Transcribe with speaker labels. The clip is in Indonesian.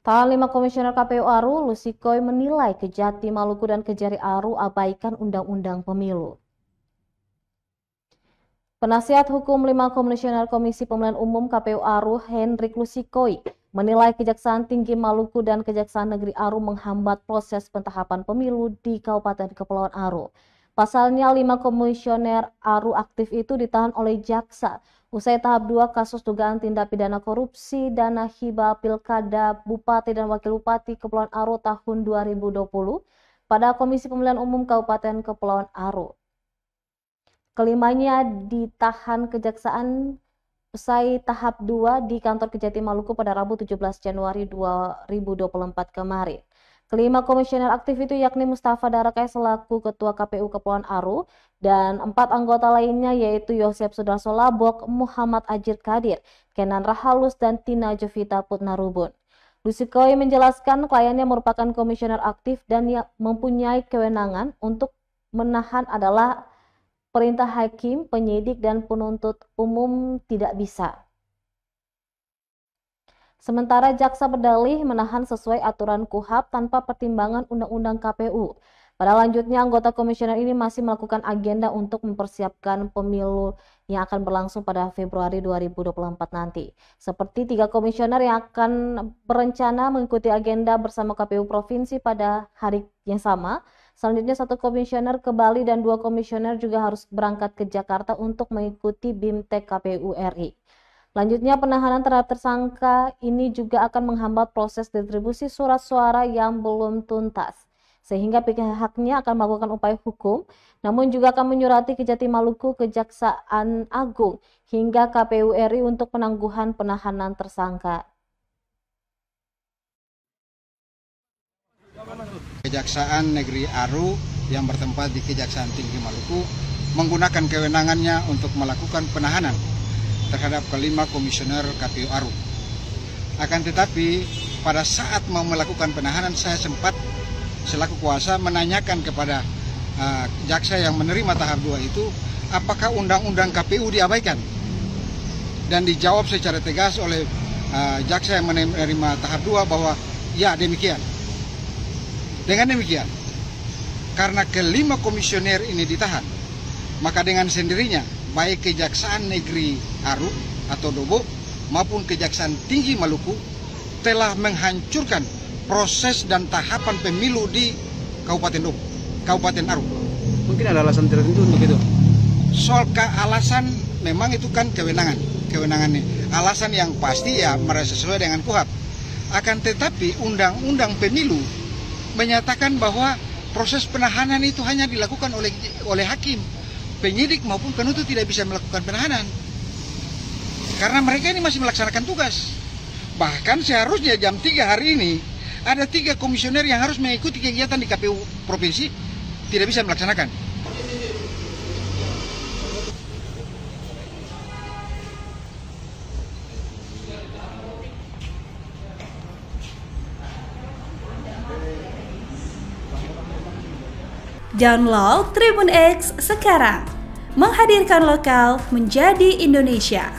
Speaker 1: Tahan 5 Komisioner KPU Aru, Lusikoy menilai Kejati Maluku dan Kejari Aru abaikan Undang-Undang Pemilu. Penasihat Hukum 5 Komisioner Komisi Pemilihan Umum KPU Aru, Hendrik Lusikoy, menilai Kejaksaan Tinggi Maluku dan Kejaksaan Negeri Aru menghambat proses pentahapan pemilu di Kabupaten Kepulauan Aru. Pasalnya 5 komisioner Aru aktif itu ditahan oleh jaksa usai tahap 2 kasus dugaan tindak pidana korupsi dana hibah Pilkada Bupati dan Wakil Bupati Kepulauan Aru tahun 2020 pada Komisi Pemilihan Umum Kabupaten Kepulauan Aru. Kelimanya ditahan kejaksaan usai tahap 2 di kantor Kejati Maluku pada Rabu 17 Januari 2024 kemarin. Kelima komisioner aktif itu yakni Mustafa Darakai selaku Ketua KPU Kepulauan Aru dan 4 anggota lainnya yaitu Yosep Sudarso Labok, Muhammad Ajir Kadir, Kenan Rahalus, dan Tina Jovita Putnarubun. Lusikoy menjelaskan kliennya merupakan komisioner aktif dan yang mempunyai kewenangan untuk menahan adalah perintah hakim, penyidik, dan penuntut umum tidak bisa. Sementara jaksa berdalih menahan sesuai aturan KUHP tanpa pertimbangan Undang-Undang KPU. Pada lanjutnya, anggota komisioner ini masih melakukan agenda untuk mempersiapkan pemilu yang akan berlangsung pada Februari 2024 nanti. Seperti 3 komisioner yang akan berencana mengikuti agenda bersama KPU Provinsi pada hari yang sama. Selanjutnya 1 komisioner ke Bali dan 2 komisioner juga harus berangkat ke Jakarta untuk mengikuti BIMTEK KPU RI. Lanjutnya, penahanan terhadap tersangka ini juga akan menghambat proses distribusi surat suara yang belum tuntas, sehingga pihaknya akan melakukan upaya hukum, namun juga akan menyurati Kejati Maluku, Kejaksaan Agung, hingga KPU RI untuk penangguhan penahanan tersangka.
Speaker 2: Kejaksaan Negeri Aru yang bertempat di Kejaksaan Tinggi Maluku menggunakan kewenangannya untuk melakukan penahanan terhadap kelima komisioner KPU Aru. Akan tetapi pada saat mau melakukan penahanan, saya sempat selaku kuasa menanyakan kepada jaksa yang menerima tahap 2 itu, apakah undang-undang KPU diabaikan? Dan dijawab secara tegas oleh jaksa yang menerima tahap 2 bahwa ya demikian. Dengan demikian, karena kelima komisioner ini ditahan, maka dengan sendirinya baik Kejaksaan Negeri Aru atau Dobo maupun Kejaksaan Tinggi Maluku telah menghancurkan proses dan tahapan pemilu di Kabupaten Aru.
Speaker 3: Mungkin ada alasan tertentu untuk itu.
Speaker 2: Soal alasan memang itu kan kewenangannya. Alasan yang pasti ya merasa sesuai dengan KUHP. Akan tetapi undang-undang pemilu menyatakan bahwa proses penahanan itu hanya dilakukan oleh hakim. Penyidik maupun penuntut tidak bisa melakukan penahanan karena mereka ini masih melaksanakan tugas. Bahkan seharusnya jam 3 hari ini ada 3 komisioner yang harus mengikuti kegiatan di KPU Provinsi tidak bisa melaksanakan.
Speaker 4: Download Tribun X sekarang, menghadirkan lokal menjadi Indonesia.